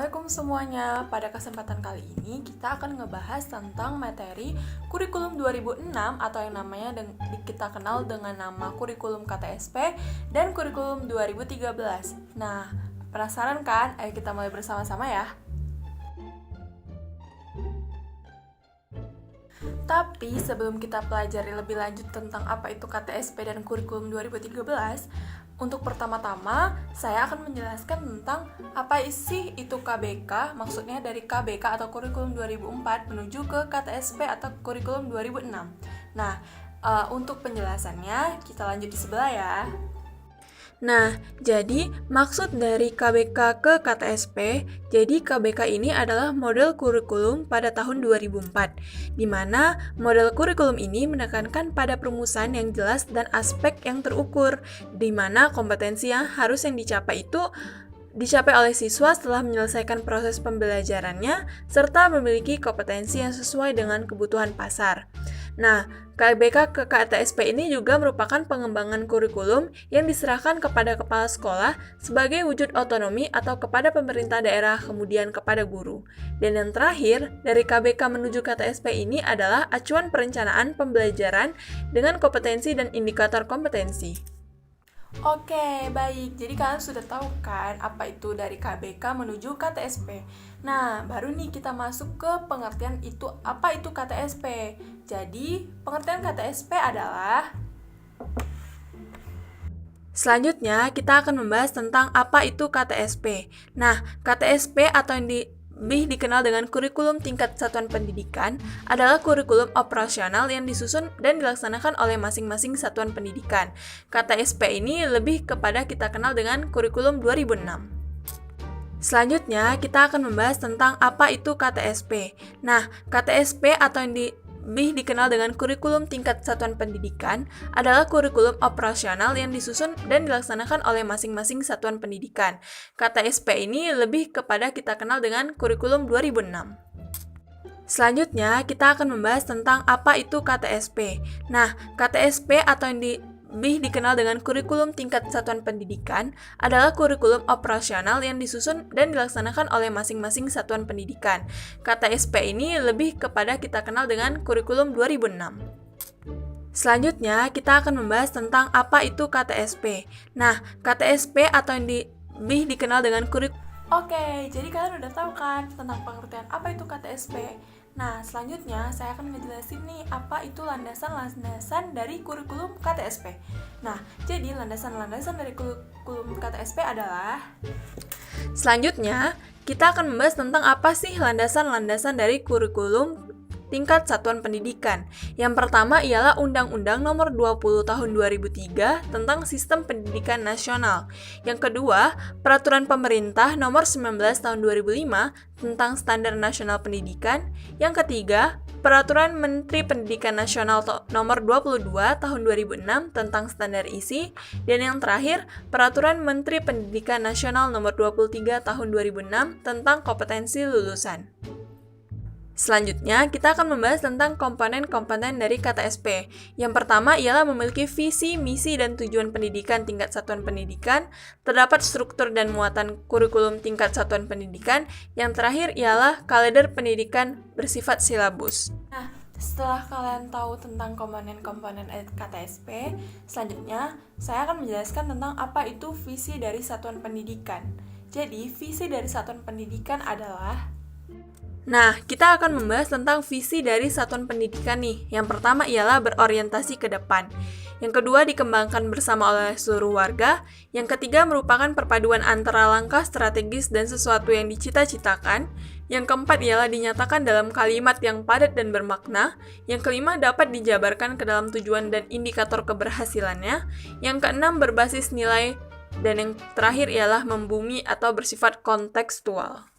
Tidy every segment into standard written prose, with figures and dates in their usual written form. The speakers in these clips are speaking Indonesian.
Assalamualaikum semuanya. Pada kesempatan kali ini kita akan ngebahas tentang materi kurikulum 2006 atau yang namanya kita kenal dengan nama kurikulum KTSP dan kurikulum 2013. Nah, penasaran kan? Ayo kita mulai bersama-sama ya. Tapi sebelum kita pelajari lebih lanjut tentang apa itu KTSP dan kurikulum 2013, untuk pertama-tama saya akan menjelaskan tentang apa sih itu KBK, maksudnya dari KBK atau kurikulum 2004 menuju ke KTSP atau kurikulum 2006. Nah, untuk penjelasannya kita lanjut di sebelah ya. Nah, jadi maksud dari KBK ke KTSP, jadi KBK ini adalah model kurikulum pada tahun 2004, di mana model kurikulum ini menekankan pada perumusan yang jelas dan aspek yang terukur, di mana kompetensi yang dicapai itu dicapai oleh siswa setelah menyelesaikan proses pembelajarannya, serta memiliki kompetensi yang sesuai dengan kebutuhan pasar. Nah, KBK ke KTSP ini juga merupakan pengembangan kurikulum yang diserahkan kepada kepala sekolah sebagai wujud otonomi atau kepada pemerintah daerah, kemudian kepada guru. Dan yang terakhir, dari KBK menuju KTSP ini adalah acuan perencanaan pembelajaran dengan kompetensi dan indikator kompetensi. Oke, baik. Jadi kalian sudah tahu kan apa itu dari KBK menuju KTSP. Nah, baru nih kita masuk ke pengertian itu apa itu KTSP. Jadi, pengertian KTSP adalah selanjutnya kita akan membahas tentang apa itu KTSP. Nah, KTSP atau yang lebih dikenal dengan kurikulum tingkat satuan pendidikan adalah kurikulum operasional yang disusun dan dilaksanakan oleh masing-masing satuan pendidikan. KTSP ini lebih kepada kita kenal dengan kurikulum 2006. Selanjutnya, kita akan membahas tentang apa itu KTSP. Nah, KTSP atau yang lebih dikenal dengan kurikulum tingkat satuan pendidikan adalah kurikulum operasional yang disusun dan dilaksanakan oleh masing-masing satuan pendidikan. KTSP ini lebih kepada kita kenal dengan kurikulum 2006. Selanjutnya, kita akan membahas tentang apa itu KTSP. Nah, KTSP atau yang lebih dikenal dengan kurikulum tingkat satuan pendidikan adalah kurikulum operasional yang disusun dan dilaksanakan oleh masing-masing satuan pendidikan. KTSP ini lebih kepada kita kenal dengan kurikulum 2006. Selanjutnya, kita akan membahas tentang apa itu KTSP. Nah, KTSP atau yang lebih dikenal dengan kurikulum. Oke, jadi kalian udah tahu kan tentang pengertian apa itu KTSP. Nah, selanjutnya saya akan ngejelasin nih apa itu landasan-landasan dari kurikulum KTSP. Nah, jadi landasan-landasan dari kurikulum KTSP adalah selanjutnya, kita akan membahas tentang apa sih landasan-landasan dari kurikulum tingkat satuan pendidikan. Yang pertama ialah Undang-Undang Nomor 20 Tahun 2003 tentang Sistem Pendidikan Nasional. Yang kedua, Peraturan Pemerintah Nomor 19 Tahun 2005 tentang Standar Nasional Pendidikan. Yang ketiga, Peraturan Menteri Pendidikan Nasional Nomor 22 Tahun 2006 tentang Standar Isi. Dan yang terakhir, Peraturan Menteri Pendidikan Nasional Nomor 23 Tahun 2006 tentang kompetensi lulusan. Selanjutnya, kita akan membahas tentang komponen-komponen dari KTSP. Yang pertama ialah memiliki visi, misi, dan tujuan pendidikan tingkat satuan pendidikan. Terdapat struktur dan muatan kurikulum tingkat satuan pendidikan. Yang terakhir ialah kalender pendidikan bersifat silabus. Nah, setelah kalian tahu tentang komponen-komponen KTSP, selanjutnya saya akan menjelaskan tentang apa itu visi dari satuan pendidikan. Jadi, visi dari satuan pendidikan adalah kita akan membahas tentang visi dari satuan pendidikan nih. Yang pertama ialah berorientasi ke depan. Yang kedua, dikembangkan bersama oleh seluruh warga. Yang ketiga, merupakan perpaduan antara langkah strategis dan sesuatu yang dicita-citakan. Yang keempat ialah dinyatakan dalam kalimat yang padat dan bermakna. Yang kelima, dapat dijabarkan ke dalam tujuan dan indikator keberhasilannya. Yang keenam, berbasis nilai. Dan yang terakhir ialah membumi atau bersifat kontekstual.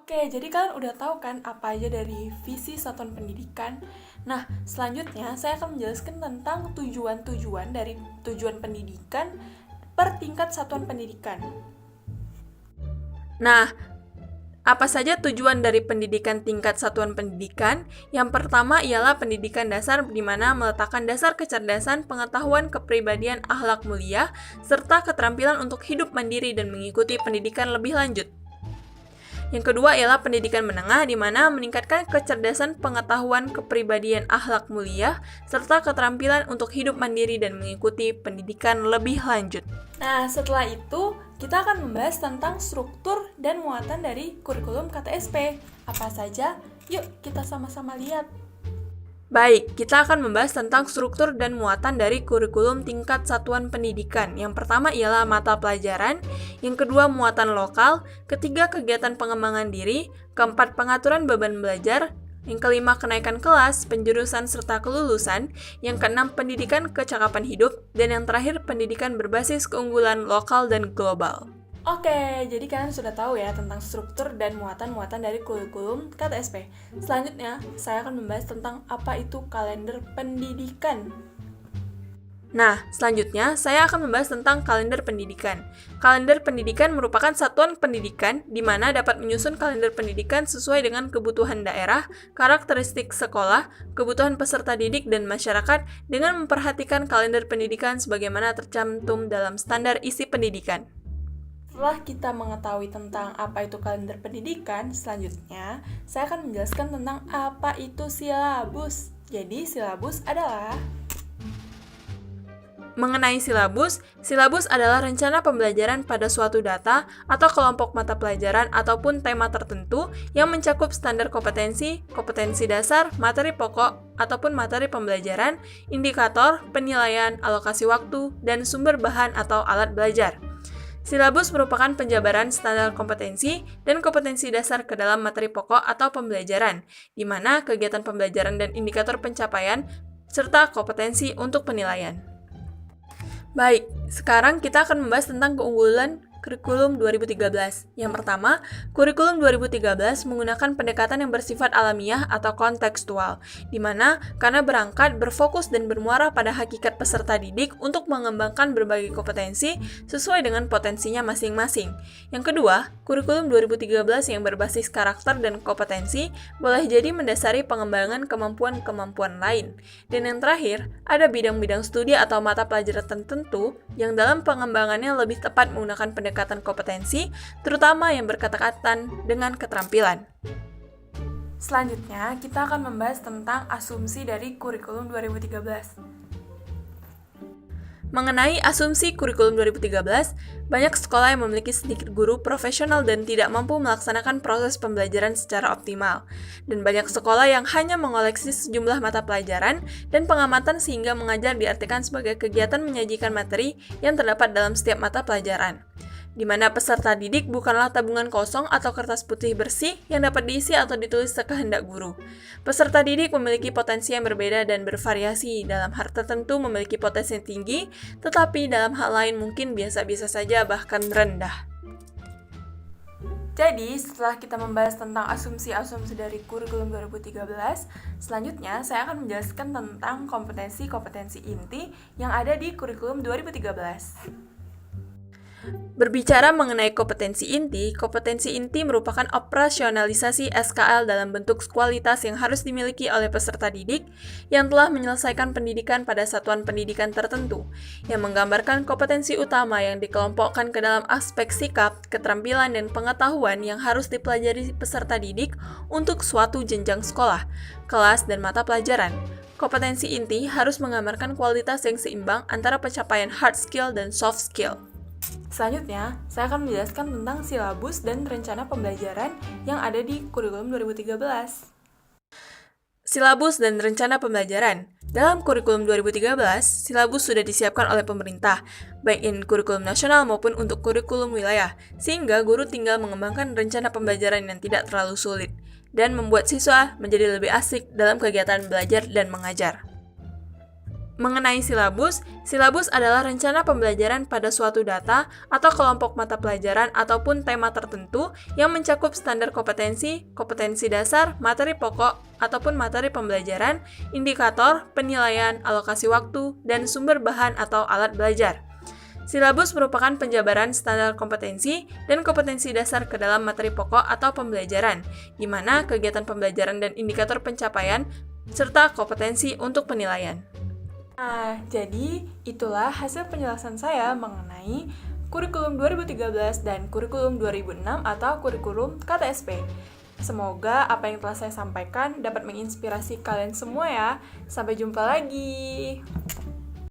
Oke, jadi kalian udah tahu kan apa aja dari visi satuan pendidikan. Nah, selanjutnya saya akan menjelaskan tentang tujuan-tujuan dari tujuan pendidikan per tingkat satuan pendidikan. Nah, apa saja tujuan dari pendidikan tingkat satuan pendidikan? Yang pertama ialah pendidikan dasar, di mana meletakkan dasar kecerdasan, pengetahuan, kepribadian, akhlak mulia, serta keterampilan untuk hidup mandiri dan mengikuti pendidikan lebih lanjut. Yang kedua ialah pendidikan menengah, di mana meningkatkan kecerdasan, pengetahuan, kepribadian, akhlak mulia, serta keterampilan untuk hidup mandiri dan mengikuti pendidikan lebih lanjut. Nah, setelah itu kita akan membahas tentang struktur dan muatan dari kurikulum KTSP. Apa saja? Yuk kita sama-sama lihat. Baik, kita akan membahas tentang struktur dan muatan dari kurikulum tingkat satuan pendidikan. Yang pertama ialah mata pelajaran, yang kedua muatan lokal, ketiga kegiatan pengembangan diri, keempat pengaturan beban belajar, yang kelima kenaikan kelas, penjurusan serta kelulusan, yang keenam pendidikan kecakapan hidup, dan yang terakhir pendidikan berbasis keunggulan lokal dan global. Oke, jadi kalian sudah tahu ya tentang struktur dan muatan-muatan dari kurikulum KTSP. Selanjutnya, saya akan membahas tentang apa itu kalender pendidikan. Nah, selanjutnya saya akan membahas tentang kalender pendidikan. Kalender pendidikan merupakan satuan pendidikan di mana dapat menyusun kalender pendidikan sesuai dengan kebutuhan daerah, karakteristik sekolah, kebutuhan peserta didik dan masyarakat dengan memperhatikan kalender pendidikan sebagaimana tercantum dalam standar isi pendidikan. Setelah kita mengetahui tentang apa itu kalender pendidikan, selanjutnya saya akan menjelaskan tentang apa itu silabus. Jadi, silabus adalah mengenai silabus adalah rencana pembelajaran pada suatu data atau kelompok mata pelajaran ataupun tema tertentu yang mencakup standar kompetensi, kompetensi dasar, materi pokok, ataupun materi pembelajaran, indikator, penilaian, alokasi waktu, dan sumber bahan atau alat belajar. Silabus merupakan penjabaran standar kompetensi dan kompetensi dasar ke dalam materi pokok atau pembelajaran, di mana kegiatan pembelajaran dan indikator pencapaian, serta kompetensi untuk penilaian. Baik, sekarang kita akan membahas tentang keunggulan kurikulum 2013. Yang pertama, kurikulum 2013 menggunakan pendekatan yang bersifat alamiah atau kontekstual, di mana karena berangkat, berfokus, dan bermuara pada hakikat peserta didik untuk mengembangkan berbagai kompetensi sesuai dengan potensinya masing-masing. Yang kedua, kurikulum 2013 yang berbasis karakter dan kompetensi boleh jadi mendasari pengembangan kemampuan-kemampuan lain. Dan yang terakhir, ada bidang-bidang studi atau mata pelajaran tertentu yang dalam pengembangannya lebih tepat menggunakan pendekatan kompetensi, terutama yang berkaitan dengan keterampilan. Selanjutnya, kita akan membahas tentang asumsi dari kurikulum 2013. Mengenai asumsi kurikulum 2013, banyak sekolah yang memiliki sedikit guru profesional dan tidak mampu melaksanakan proses pembelajaran secara optimal. Dan banyak sekolah yang hanya mengoleksi sejumlah mata pelajaran dan pengamatan sehingga mengajar diartikan sebagai kegiatan menyajikan materi yang terdapat dalam setiap mata pelajaran, di mana peserta didik bukanlah tabungan kosong atau kertas putih bersih yang dapat diisi atau ditulis sekehendak guru. Peserta didik memiliki potensi yang berbeda dan bervariasi. Dalam hal tertentu memiliki potensi tinggi, tetapi dalam hal lain mungkin biasa-biasa saja bahkan rendah. Jadi, setelah kita membahas tentang asumsi-asumsi dari kurikulum 2013, selanjutnya saya akan menjelaskan tentang kompetensi-kompetensi inti yang ada di kurikulum 2013. Berbicara mengenai kompetensi inti merupakan operasionalisasi SKL dalam bentuk kualitas yang harus dimiliki oleh peserta didik yang telah menyelesaikan pendidikan pada satuan pendidikan tertentu, yang menggambarkan kompetensi utama yang dikelompokkan ke dalam aspek sikap, keterampilan, dan pengetahuan yang harus dipelajari peserta didik untuk suatu jenjang sekolah, kelas, dan mata pelajaran. Kompetensi inti harus menggambarkan kualitas yang seimbang antara pencapaian hard skill dan soft skill. Selanjutnya, saya akan menjelaskan tentang silabus dan rencana pembelajaran yang ada di kurikulum 2013. Silabus dan rencana pembelajaran. Dalam kurikulum 2013, silabus sudah disiapkan oleh pemerintah, baik in kurikulum nasional maupun untuk kurikulum wilayah, sehingga guru tinggal mengembangkan rencana pembelajaran yang tidak terlalu sulit, dan membuat siswa menjadi lebih asik dalam kegiatan belajar dan mengajar. Mengenai silabus adalah rencana pembelajaran pada suatu data atau kelompok mata pelajaran ataupun tema tertentu yang mencakup standar kompetensi, kompetensi dasar, materi pokok, ataupun materi pembelajaran, indikator, penilaian, alokasi waktu, dan sumber bahan atau alat belajar. Silabus merupakan penjabaran standar kompetensi dan kompetensi dasar ke dalam materi pokok atau pembelajaran, di mana kegiatan pembelajaran dan indikator pencapaian, serta kompetensi untuk penilaian. Nah, jadi itulah hasil penjelasan saya mengenai kurikulum 2013 dan kurikulum 2006 atau kurikulum KTSP. Semoga apa yang telah saya sampaikan dapat menginspirasi kalian semua ya. Sampai jumpa lagi.